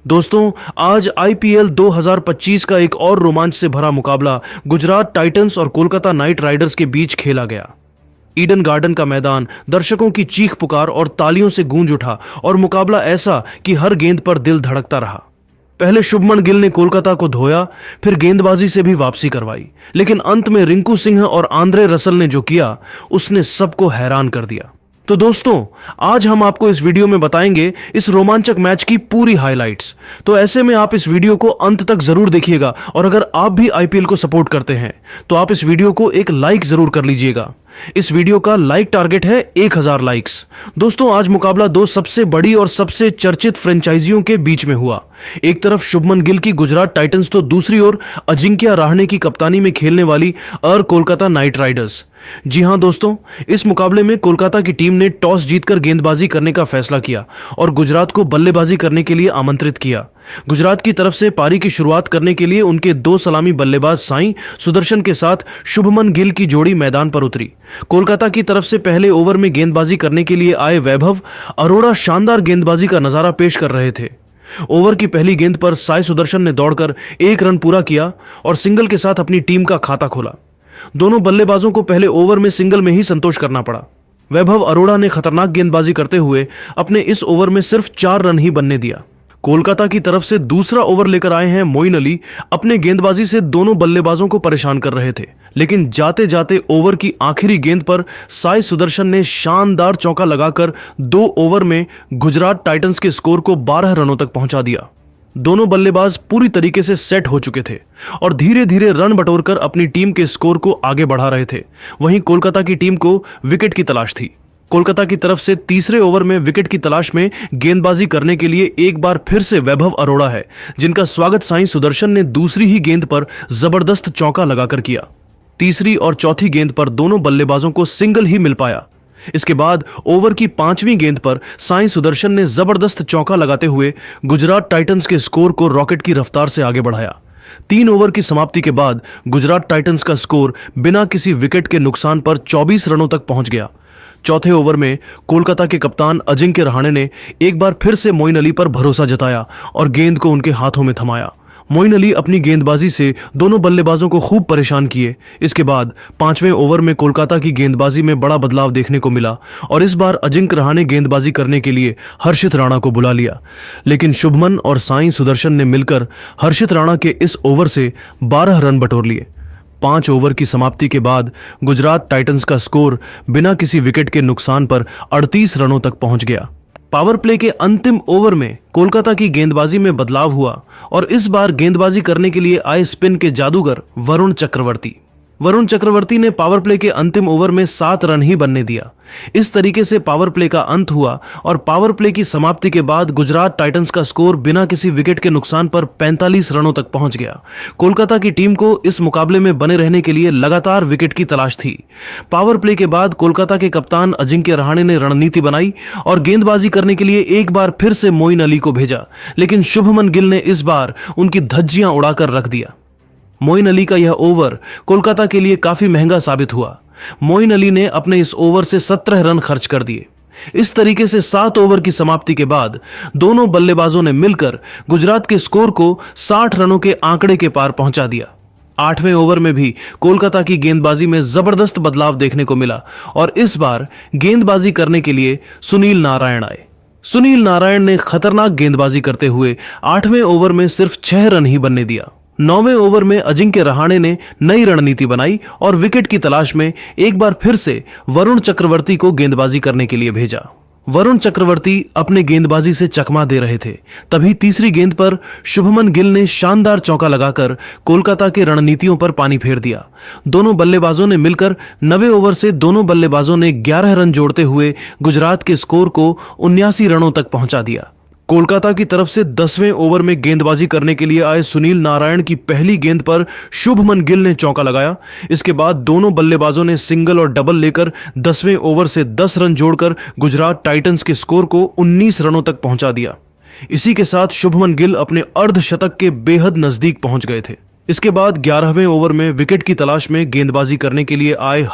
दोस्तों, आज आईपीएल 2025 का एक और रोमांच से भरा मुकाबला गुजरात टाइटंस और कोलकाता नाइट राइडर्स के बीच खेला गया। ईडन गार्डन का मैदान दर्शकों की चीख पुकार और तालियों से गूंज उठा और मुकाबला ऐसा कि हर गेंद पर दिल धड़कता रहा। पहले शुभमन गिल ने कोलकाता को धोया, फिर गेंदबाजी से भी वापसी करवाई, लेकिन अंत में रिंकू सिंह और आंद्रे रसल ने जो किया उसने सबको हैरान कर दिया। तो दोस्तों, आज हम आपको इस वीडियो में बताएंगे इस रोमांचक मैच की पूरी हाइलाइट्स। तो ऐसे में आप इस वीडियो को अंत तक जरूर देखिएगा और अगर आप भी आईपीएल को सपोर्ट करते हैं तो आप इस वीडियो को एक लाइक जरूर कर लीजिएगा। इस वीडियो का लाइक टारगेट है 1000 लाइक्स। दोस्तों, आज मुकाबला दो सबसे बड़ी और सबसे चर्चित फ्रेंचाइजियों के बीच में हुआ। एक तरफ शुभमन गिल की गुजरात टाइटंस तो दूसरी ओर अजिंक्य रहाणे की कप्तानी में खेलने वाली कोलकाता नाइट राइडर्स। जी हां दोस्तों, इस मुकाबले में कोलकाता की टीम ने टॉस जीतकर गेंदबाजी करने का फैसला किया और गुजरात को बल्लेबाजी करने के लिए आमंत्रित किया। गुजरात की तरफ से पारी की शुरुआत करने के लिए उनके दो सलामी बल्लेबाज साई सुदर्शन के साथ शुभमन गिल की जोड़ी मैदान पर उतरी। कोलकाता की तरफ से पहले ओवर में गेंदबाजी करने के लिए आए वैभव अरोड़ा शानदार गेंदबाजी का नजारा पेश कर रहे थे। ओवर की पहली गेंद पर साई सुदर्शन ने दौड़कर 1 रन पूरा किया और सिंगल के साथ अपनी टीम का खाता खोला। दोनों बल्लेबाजों को पहले ओवर में सिंगल में ही संतोष करना पड़ा। वैभव अरोड़ा ने खतरनाक गेंदबाजी करते हुए अपने इस ओवर में सिर्फ 4 रन ही बनने दिया। कोलकाता की तरफ से दूसरा ओवर लेकर आए हैं मोइन अली। अपने गेंदबाजी से दोनों बल्लेबाजों को परेशान कर रहे थे, लेकिन जाते जाते ओवर की आखिरी गेंद पर साई सुदर्शन ने शानदार चौका लगाकर 2 ओवर में गुजरात टाइटंस के स्कोर को 12 रनों तक पहुंचा दिया। दोनों बल्लेबाज पूरी तरीके से सेट हो चुके थे और धीरे धीरे रन बटोरकर अपनी टीम के स्कोर को आगे बढ़ा रहे थे। वहीं कोलकाता की टीम को विकेट की तलाश थी। कोलकाता की तरफ से तीसरे ओवर में विकेट की तलाश में गेंदबाजी करने के लिए एक बार फिर से वैभव अरोड़ा है, जिनका स्वागत साई सुदर्शन ने दूसरी ही गेंद पर जबरदस्त चौका लगाकर किया। तीसरी और चौथी गेंद पर दोनों बल्लेबाजों को सिंगल ही मिल पाया। इसके बाद ओवर की 5वीं गेंद पर साई सुदर्शन ने जबरदस्त चौका लगाते हुए गुजरात टाइटंस के स्कोर को रॉकेट की रफ्तार से आगे बढ़ाया। 3 ओवर की समाप्ति के बाद गुजरात टाइटंस का स्कोर बिना किसी विकेट के नुकसान पर 24 रनों तक पहुंच गया। चौथे ओवर में कोलकाता के कप्तान अजिंक्य रहाणे ने एक बार फिर से मोइन अली पर भरोसा जताया और गेंद को उनके हाथों में थमाया। मोइन अली अपनी गेंदबाजी से दोनों बल्लेबाजों को खूब परेशान किए। इसके बाद 5वें ओवर में कोलकाता की गेंदबाजी में बड़ा बदलाव देखने को मिला और इस बार अजिंक्य रहाणे गेंदबाजी करने के लिए हर्षित राणा को बुला लिया, लेकिन शुभमन और साई सुदर्शन ने मिलकर हर्षित राणा के इस ओवर से 12 रन बटोर लिए। 5 ओवर की समाप्ति के बाद गुजरात टाइटंस का स्कोर बिना किसी विकेट के नुकसान पर 38 रनों तक पहुंच गया। पावर प्ले के अंतिम ओवर में कोलकाता की गेंदबाजी में बदलाव हुआ और इस बार गेंदबाजी करने के लिए आए स्पिन के जादूगर वरुण चक्रवर्ती ने पावर प्ले के अंतिम ओवर में 7 रन ही बनने दिया। इस तरीके से पावर प्ले का अंत हुआ और पावर प्ले की समाप्ति के बाद गुजरात टाइटंस का स्कोर बिना किसी विकेट के नुकसान पर 45 रनों तक पहुंच गया। कोलकाता की टीम को इस मुकाबले में बने रहने के लिए लगातार विकेट की तलाश थी। पावर प्ले के बाद कोलकाता के कप्तान अजिंक्य रहाणे ने रणनीति बनाई और गेंदबाजी करने के लिए एक बार फिर से मोइन अली को भेजा, लेकिन शुभमन गिल ने इस बार उनकी धज्जियां उड़ाकर रख दिया। मोइन अली का यह ओवर कोलकाता के लिए काफी महंगा साबित हुआ। मोइन अली ने अपने इस ओवर से 17 रन खर्च कर दिए। इस तरीके से 7 ओवर की समाप्ति के बाद दोनों बल्लेबाजों ने मिलकर गुजरात के स्कोर को 60 रनों के आंकड़े के पार पहुंचा दिया। 8वें ओवर में भी कोलकाता की गेंदबाजी में जबरदस्त बदलाव देखने को मिला और इस बार गेंदबाजी करने के लिए सुनील नारायण आए। सुनील नारायण ने खतरनाक गेंदबाजी करते हुए 8वें ओवर में सिर्फ 6 रन ही बनने दिया। 9वें ओवर में अजिंक्य रहाणे ने नई रणनीति बनाई और विकेट की तलाश में एक बार फिर से वरुण चक्रवर्ती को गेंदबाजी करने के लिए भेजा। वरुण चक्रवर्ती अपने गेंदबाजी से चकमा दे रहे थे, तभी तीसरी गेंद पर शुभमन गिल ने शानदार चौका लगाकर कोलकाता के रणनीतियों पर पानी फेर दिया। दोनों बल्लेबाजों ने मिलकर 9वें ओवर से दोनों बल्लेबाजों ने 11 रन जोड़ते हुए गुजरात के स्कोर को 79 रनों तक पहुंचा दिया। कोलकाता की तरफ से 10वें ओवर में गेंदबाजी करने के लिए आए सुनील नारायण की पहली गेंद पर शुभमन गिल ने चौका लगाया। इसके बाद दोनों बल्लेबाजों ने सिंगल और डबल लेकर 10वें ओवर से 10 रन जोड़कर गुजरात टाइटंस के स्कोर को 19 रनों तक पहुंचा दिया। इसी के साथ शुभमन गिल अपने अर्धशतक के बेहद नजदीक पहुंच गए थे। इसके बाद 11वें ओवर में विकेट की तलाश में गेंदबाजी करने के लिए आए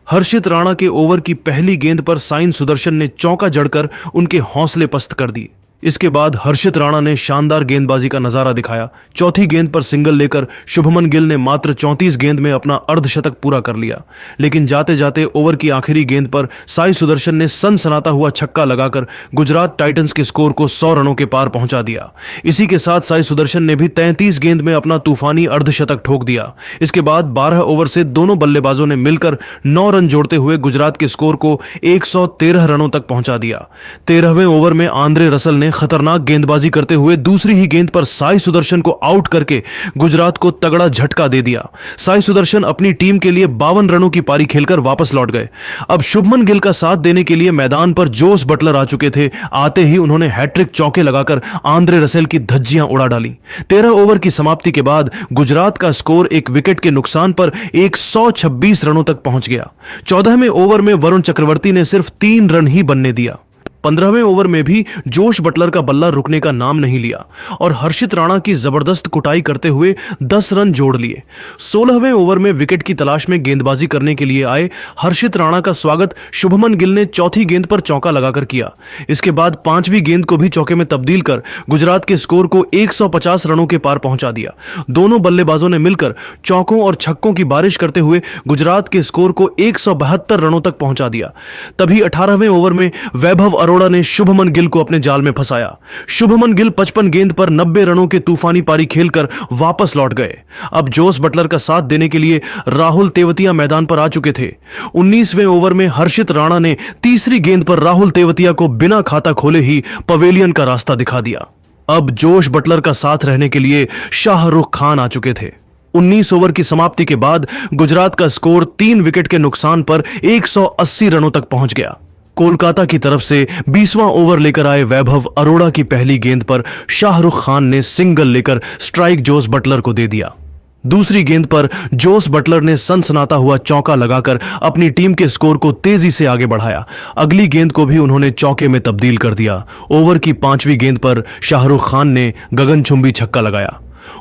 हर्षित राणा के ओवर की पहली गेंद पर साई सुदर्शन ने चौका जड़कर उनके हौसले पस्त कर दिए। इसके बाद हर्षित राणा ने शानदार गेंदबाजी का नजारा दिखाया। चौथी गेंद पर सिंगल लेकर शुभमन गिल ने मात्र 34 गेंद में अपना अर्धशतक पूरा कर लिया। लेकिन जाते जाते ओवर की आखिरी गेंद पर साई सुदर्शन ने सनसनाता हुआ छक्का लगाकर गुजरात टाइटंस के स्कोर को 100 रनों के पार पहुंचा दिया। इसी के साथ साई सुदर्शन ने भी 33 गेंद में अपना तूफानी अर्धशतक ठोक दिया। इसके बाद 12 ओवर से दोनों बल्लेबाजों ने मिलकर 9 रन जोड़ते हुए गुजरात के स्कोर को 113 रनों तक पहुंचा दिया। 13वें ओवर में आंद्रे रसल ने खतरनाक गेंदबाजी करते हुए दूसरी ही गेंद पर साई सुदर्शन को आउट करके गुजरात को तगड़ा झटका दे दिया। साई सुदर्शन अपनी टीम के लिए 52 रनों की पारी खेलकर वापस लौट गए। अब शुभमन गिल का साथ देने के लिए मैदान पर जोस बटलर आ चुके थे। आते ही उन्होंने हैट्रिक चौके लगाकर आंद्रे रसेल की धज्जियां उड़ा डाली। 13 ओवर की समाप्ति के बाद गुजरात का स्कोर एक विकेट के नुकसान पर 126 रनों तक पहुंच गया। 14वें ओवर में वरुण चक्रवर्ती ने सिर्फ 3 रन ही बनने दिया। 15वें ओवर में भी जोश बटलर का बल्ला रुकने का नाम नहीं लिया और हर्षित राणा की जबरदस्त कुटाई करते हुए 10 रन जोड़ लिए। 16वें ओवर में विकेट की तलाश में गेंदबाजी करने के लिए आए हर्षित राणा का स्वागत शुभमन गिल ने चौथी गेंद पर चौका लगाकर किया। इसके बाद 5वीं गेंद को भी चौके में तब्दील कर गुजरात के स्कोर को 150 रनों के पार पहुंचा दिया। दोनों बल्लेबाजों ने मिलकर चौकों और छक्कों की बारिश करते हुए गुजरात के स्कोर को 172 रनों तक पहुंचा दिया। तभी 18वें ओवर में वैभव अरोड़ा ने शुभमन गिल को अपने जाल में फंसाया। शुभमन गिल 55 गेंद पर 90 रनों के तूफानी पारी खेलकर वापस लौट गए। अब जोस बटलर का साथ देने के लिए राहुल तेवतिया मैदान पर आ चुके थे। 19वें ओवर में हर्षित राणा ने तीसरी गेंद पर राहुल तेवतिया को बिना खाता खोले ही पवेलियन का रास्ता दिखा दिया। अब जोश बटलर का साथ रहने के लिए शाहरुख खान आ चुके थे। 19 ओवर की समाप्ति के बाद गुजरात का स्कोर 3 विकेट के नुकसान पर 180 रनों तक पहुंच गया। कोलकाता की तरफ से 20वां ओवर लेकर आए वैभव अरोड़ा की पहली गेंद पर शाहरुख खान ने सिंगल लेकर स्ट्राइक जोस बटलर को दे दिया। दूसरी गेंद पर जोस बटलर ने सनसनाता हुआ चौका लगाकर अपनी टीम के स्कोर को तेजी से आगे बढ़ाया। अगली गेंद को भी उन्होंने चौके में तब्दील कर दिया। ओवर की 5वीं गेंद पर शाहरुख खान ने गगनचुंबी छक्का लगाया।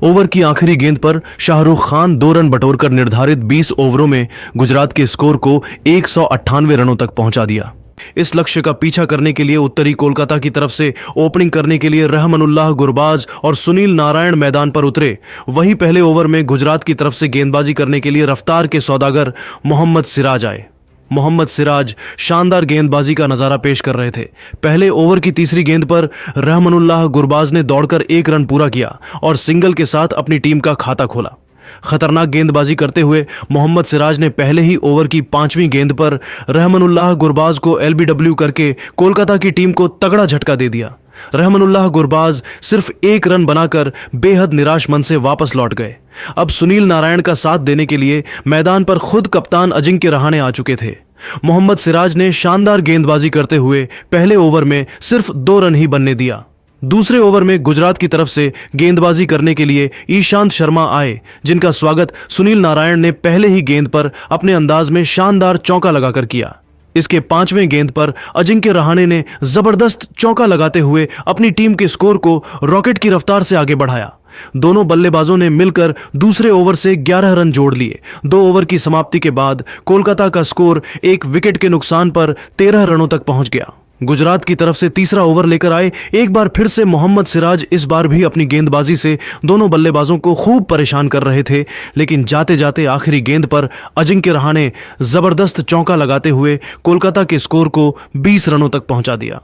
ओवर की आखिरी गेंद पर शाहरुख खान 2 रन बटोरकर निर्धारित 20 ओवरों में गुजरात के स्कोर को 198 रनों तक पहुंचा दिया। इस लक्ष्य का पीछा करने के लिए उत्तरी कोलकाता की तरफ से ओपनिंग करने के लिए रहमनुल्लाह गुरबाज और सुनील नारायण मैदान पर उतरे। वहीं पहले ओवर में गुजरात की तरफ से गेंदबाजी करने के लिए रफ्तार के सौदागर मोहम्मद सिराज आए। मोहम्मद सिराज शानदार गेंदबाजी का नजारा पेश कर रहे थे। पहले ओवर की तीसरी गेंद पर रहमनुल्लाह गुरबाज ने दौड़कर 1 रन पूरा किया और सिंगल के साथ अपनी टीम का खाता खोला। खतरनाक गेंदबाजी करते हुए मोहम्मद सिराज ने पहले ही ओवर की 5वीं गेंद पर रहमनुल्लाह गुरबाज को एलबीडब्ल्यू करके कोलकाता की टीम को तगड़ा झटका दे दिया। रहमनुल्लाह गुरबाज सिर्फ 1 रन बनाकर बेहद निराश मन से वापस लौट गए। अब सुनील नारायण का साथ देने के लिए मैदान पर खुद कप्तान अजिंक्य रहाणे आ चुके थे। मोहम्मद सिराज ने शानदार गेंदबाजी करते हुए पहले ओवर में सिर्फ 2 रन ही बनने दिया। दूसरे ओवर में गुजरात की तरफ से गेंदबाजी करने के लिए ईशांत शर्मा आए, जिनका स्वागत सुनील नारायण ने पहले ही गेंद पर अपने अंदाज में शानदार चौका लगाकर किया। इसके 5वें गेंद पर अजिंक्य रहाणे ने जबरदस्त चौका लगाते हुए अपनी टीम के स्कोर को रॉकेट की रफ्तार से आगे बढ़ाया। दोनों बल्लेबाजों ने मिलकर दूसरे ओवर से 11 रन जोड़ लिए। 2 ओवर की समाप्ति के बाद कोलकाता का स्कोर 1 विकेट के नुकसान पर 13 रनों तक पहुंच गया। गुजरात की तरफ से तीसरा ओवर लेकर आए एक बार फिर से मोहम्मद सिराज इस बार भी अपनी गेंदबाजी से दोनों बल्लेबाजों को खूब परेशान कर रहे थे, लेकिन जाते जाते आखिरी गेंद पर अजिंक्य रहाणे जबरदस्त चौका लगाते हुए कोलकाता के स्कोर को 20 रनों तक पहुंचा दिया।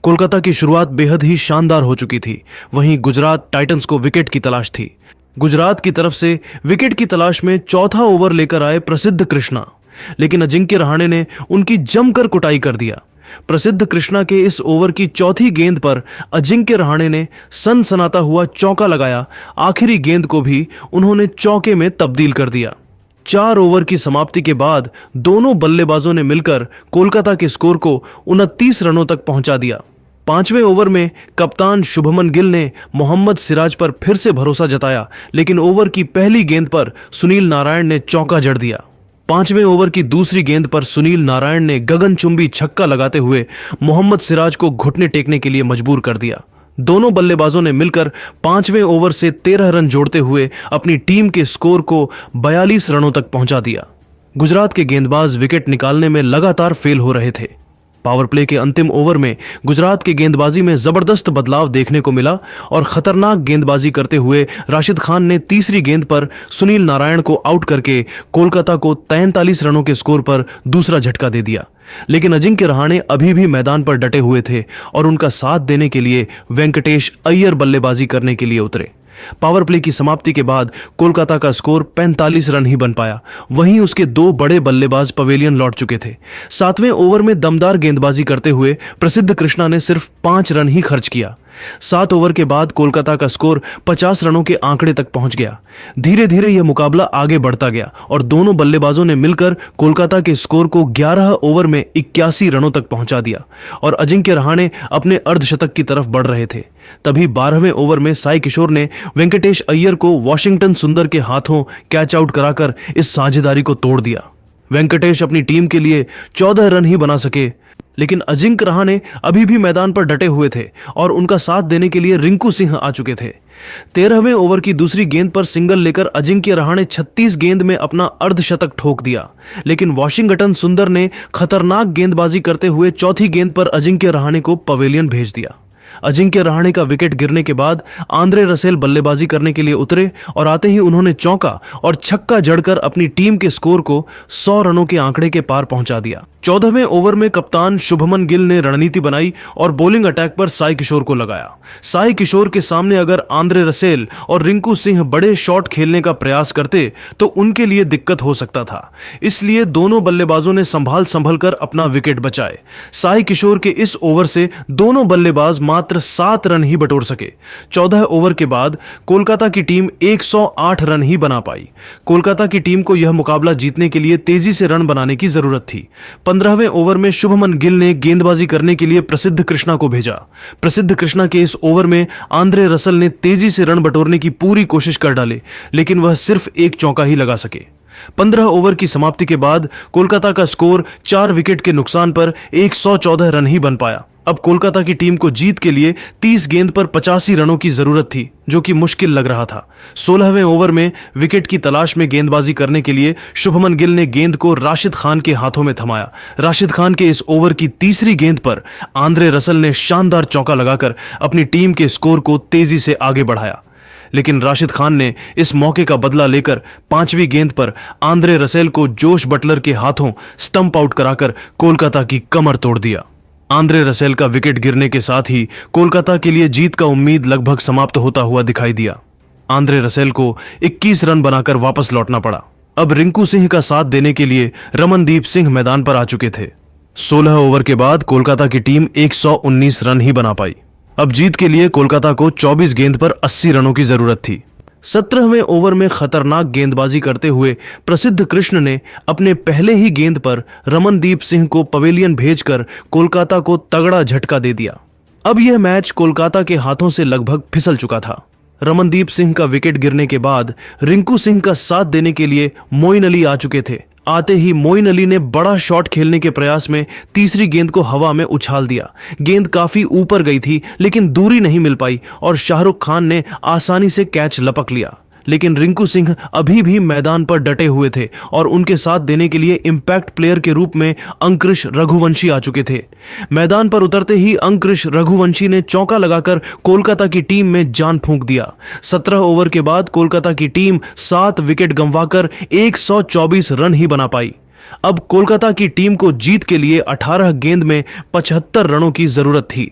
कोलकाता की शुरुआत बेहद ही शानदार हो चुकी थी। वहीं गुजरात टाइटंस को विकेट की तलाश थी। गुजरात की तरफ से विकेट की तलाश में चौथा ओवर लेकर आए प्रसिद्ध कृष्णा, लेकिन अजिंक्य रहाणे ने उनकी जमकर कुटाई कर दिया। प्रसिद्ध कृष्णा के इस ओवर की चौथी गेंद पर अजिंक्य रहाणे ने सनसनाता हुआ चौका लगाया। आखिरी गेंद को भी उन्होंने चौके में तब्दील कर दिया। 4 ओवर की समाप्ति के बाद दोनों बल्लेबाजों ने मिलकर कोलकाता के स्कोर को 29 रनों तक पहुंचा दिया। 5वें ओवर में कप्तान शुभमन गिल ने मोहम्मद सिराज पर फिर से भरोसा जताया, लेकिन ओवर की पहली गेंद पर सुनील नारायण ने चौका जड़ दिया। 5वें ओवर की दूसरी गेंद पर सुनील नारायण ने गगनचुंबी छक्का लगाते हुए मोहम्मद सिराज को घुटने टेकने के लिए मजबूर कर दिया। दोनों बल्लेबाजों ने मिलकर 5वें ओवर से 13 रन जोड़ते हुए अपनी टीम के स्कोर को 42 रनों तक पहुंचा दिया। गुजरात के गेंदबाज विकेट निकालने में लगातार फेल हो रहे थे। पावर प्ले के अंतिम ओवर में गुजरात के गेंदबाजी में जबरदस्त बदलाव देखने को मिला और खतरनाक गेंदबाजी करते हुए राशिद खान ने तीसरी गेंद पर सुनील नारायण को आउट करके कोलकाता को 43 रनों के स्कोर पर दूसरा झटका दे दिया। लेकिन अजिंक्य रहाणे अभी भी मैदान पर डटे हुए थे और उनका साथ देने के लिए वेंकटेश अय्यर बल्लेबाजी करने के लिए उतरे। पावर प्ले की समाप्ति के बाद कोलकाता का स्कोर 45 रन ही बन पाया। वहीं उसके दो बड़े बल्लेबाज पवेलियन लौट चुके थे। 7वें ओवर में दमदार गेंदबाजी करते हुए प्रसिद्ध कृष्णा ने सिर्फ 5 रन ही खर्च किया। 7 ओवर के बाद कोलकाता का स्कोर 50 रनों के आंकड़े तक पहुंच गया। धीरे धीरे यह मुकाबला आगे बढ़ता गया और दोनों बल्लेबाजों ने मिलकर कोलकाता के स्कोर को 11 ओवर में 81 रनों तक पहुंचा दिया और अजिंक्य रहाणे अपने अर्धशतक की तरफ बढ़ रहे थे। तभी 12वें ओवर में साई किशोर ने वेंकटेश अय्यर को वॉशिंगटन सुंदर के हाथों कैच आउट कराकर इस साझेदारी को तोड़ दिया। वेंकटेश अपनी टीम के लिए 14 रन ही बना सके, लेकिन अजिंक्य रहाणे अभी भी मैदान पर डटे हुए थे और उनका साथ देने के लिए रिंकू सिंह आ चुके थे। 13वें ओवर की दूसरी गेंद पर सिंगल लेकर अजिंक्य रहाणे 36 गेंद में अपना अर्धशतक ठोक दिया, लेकिन वॉशिंगटन सुंदर ने खतरनाक गेंदबाजी करते हुए चौथी गेंद पर अजिंक्य रहाणे को पवेलियन भेज दिया। अजिंक्य रहाणे का विकेट गिरने के बाद आंद्रे रसेल बल्लेबाजी करने के लिए उतरे और आते ही उन्होंने चौका और छक्का जड़कर अपनी टीम के स्कोर को 100 रनों के आंकड़े के पार पहुंचा दिया। 14वें ओवर में कप्तान शुभमन गिल ने रणनीति बनाई और बॉलिंग अटैक पर साई किशोर को लगाया। साई किशोर के सामने अगर आंद्रे रसेल और रिंकू सिंह बड़े शॉट खेलने का प्रयास करते तो उनके लिए दिक्कत हो सकता था, इसलिए दोनों बल्लेबाजों ने संभल कर अपना विकेट बचाए। साई किशोर के इस ओवर से दोनों बल्लेबाज मात्र 7 रन ही बटोर सके। 14 ओवर के बाद कोलकाता की टीम 108 रन ही बना पाई। कोलकाता की टीम को यह मुकाबला जीतने के लिए तेजी से रन बनाने की जरूरत थी। 15वें ओवर में शुभमन गिल ने गेंदबाजी करने के लिए प्रसिद्ध कृष्णा को भेजा। प्रसिद्ध कृष्णा के इस ओवर में आंद्रे रसल ने तेजी से रन बटोरने की पूरी कोशिश कर डाले, लेकिन वह सिर्फ एक चौका ही लगा सके। 15 ओवर की समाप्ति के बाद कोलकाता का स्कोर 4 विकेट के नुकसान पर 114 रन ही बन पाया। अब कोलकाता की टीम को जीत के लिए 30 गेंद पर 85 रनों की जरूरत थी, जो कि मुश्किल लग रहा था। 16वें ओवर में विकेट की तलाश में गेंदबाजी करने के लिए शुभमन गिल ने गेंद को राशिद खान के हाथों में थमाया। राशिद खान के इस ओवर की तीसरी गेंद पर आंद्रे रसल ने शानदार चौका लगाकर अपनी टीम के स्कोर को तेजी से आगे बढ़ाया, लेकिन राशिद खान ने इस मौके का बदला लेकर 5वीं गेंद पर आंद्रे रसेल को जोश बटलर के हाथों स्टंप आउट कराकर कोलकाता की कमर तोड़ दिया। आंद्रे रसेल का विकेट गिरने के साथ ही कोलकाता के लिए जीत का उम्मीद लगभग समाप्त होता हुआ दिखाई दिया। आंद्रे रसेल को 21 रन बनाकर वापस लौटना पड़ा। अब रिंकू सिंह का साथ देने के लिए रमनदीप सिंह मैदान पर आ चुके थे। 16 ओवर के बाद कोलकाता की टीम 119 रन ही बना पाई। अब जीत के लिए कोलकाता को 24 गेंद पर 80 रनों की जरूरत थी। 17वें ओवर में खतरनाक गेंदबाजी करते हुए प्रसिद्ध कृष्ण ने अपने पहले ही गेंद पर रमनदीप सिंह को पवेलियन भेजकर कोलकाता को तगड़ा झटका दे दिया। अब यह मैच कोलकाता के हाथों से लगभग फिसल चुका था। रमनदीप सिंह का विकेट गिरने के बाद रिंकू सिंह का साथ देने के लिए मोइन अली आ चुके थे। आते ही मोइन अली ने बड़ा शॉट खेलने के प्रयास में तीसरी गेंद को हवा में उछाल दिया। गेंद काफी ऊपर गई थी, लेकिन दूरी नहीं मिल पाई और शाहरुख खान ने आसानी से कैच लपक लिया। लेकिन रिंकू सिंह अभी भी मैदान पर डटे हुए थे और उनके साथ देने के लिए इंपैक्ट प्लेयर के रूप में अंकृश रघुवंशी आ चुके थे। मैदान पर उतरते ही अंकृश रघुवंशी ने चौका लगाकर कोलकाता की टीम में जान फूंक दिया। 17 ओवर के बाद कोलकाता की टीम 7 विकेट गंवाकर 124 रन ही बना पाई। अब कोलकाता की टीम को जीत के लिए 18 गेंद में 75 रनों की जरूरत थी।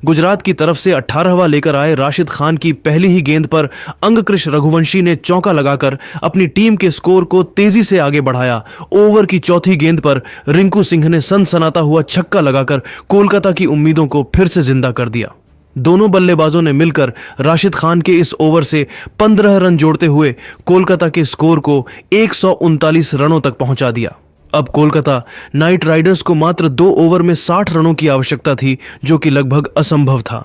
गुजरात की तरफ से 18वां लेकर आए राशिद खान की पहली ही गेंद पर अंकृश रघुवंशी ने चौका लगाकर अपनी टीम के स्कोर को तेजी से आगे बढ़ाया। ओवर की चौथी गेंद पर रिंकू सिंह ने सनसनाता हुआ छक्का लगाकर कोलकाता की उम्मीदों को फिर से जिंदा कर दिया। दोनों बल्लेबाजों ने मिलकर राशिद खान के इस ओवर से 15 रन जोड़ते हुए कोलकाता के स्कोर को 139 रनों तक पहुंचा दिया। अब कोलकाता नाइट राइडर्स को मात्र 2 ओवर में 60 रनों की आवश्यकता थी, जो कि लगभग असंभव था।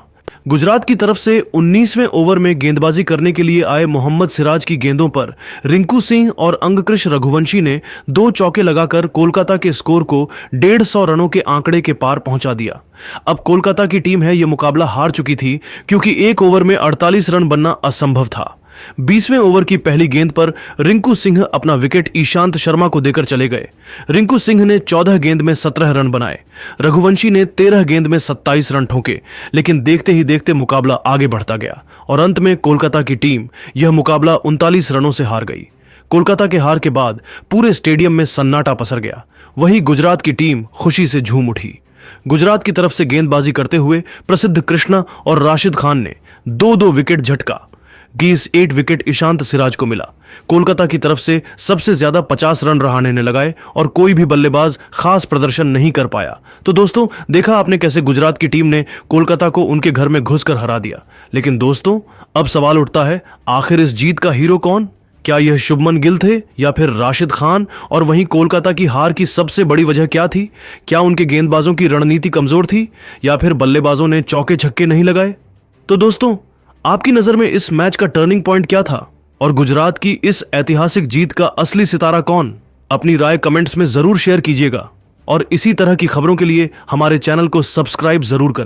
गुजरात की तरफ से 19वें ओवर में गेंदबाजी करने के लिए आए मोहम्मद सिराज की गेंदों पर रिंकू सिंह और अंकृश रघुवंशी ने 2 चौके लगाकर कोलकाता के स्कोर को 150 रनों के आंकड़े के पार पहुंचा दिया। अब कोलकाता की टीम है यह मुकाबला हार चुकी थी, क्योंकि एक ओवर में 48 रन बनना असंभव था। 20वें ओवर की पहली गेंद पर रिंकू सिंह अपना विकेट ईशांत शर्मा को देकर चले गए। रिंकू सिंह ने 14 गेंद में 17 रन बनाए। रघुवंशी ने 13 गेंद में 27 रन ठोके, लेकिन देखते ही देखते मुकाबला आगे बढ़ता गया और अंत में कोलकाता की टीम यह मुकाबला 39 रनों से हार गई। कोलकाता के हार के बाद पूरे स्टेडियम में सन्नाटा पसर गया। वहीं गुजरात की टीम खुशी से झूम उठी। गुजरात की तरफ से गेंदबाजी करते हुए प्रसिद्ध कृष्णा और राशिद खान ने 2-2 विकेट झटका। 8 विकेट ईशांत सिराज को मिला। कोलकाता की तरफ से सबसे ज्यादा 50 रन रहाणे ने लगाए और कोई भी बल्लेबाज खास प्रदर्शन नहीं कर पाया। तो दोस्तों, देखा आपने कैसे गुजरात की टीम ने कोलकाता को उनके घर में घुसकर हरा दिया। लेकिन दोस्तों, अब सवाल उठता है, आखिर इस जीत का हीरो कौन? क्या यह शुभमन गिल थे या फिर राशिद खान? और वहीं कोलकाता की हार की सबसे बड़ी वजह क्या थी? क्या उनके गेंदबाजों की रणनीति कमजोर थी या फिर बल्लेबाजों ने चौके छक्के नहीं लगाए? तो दोस्तों, आपकी नजर में इस मैच का टर्निंग पॉइंट क्या था और गुजरात की इस ऐतिहासिक जीत का असली सितारा कौन? अपनी राय कमेंट्स में जरूर शेयर कीजिएगा और इसी तरह की खबरों के लिए हमारे चैनल को सब्सक्राइब जरूर करें।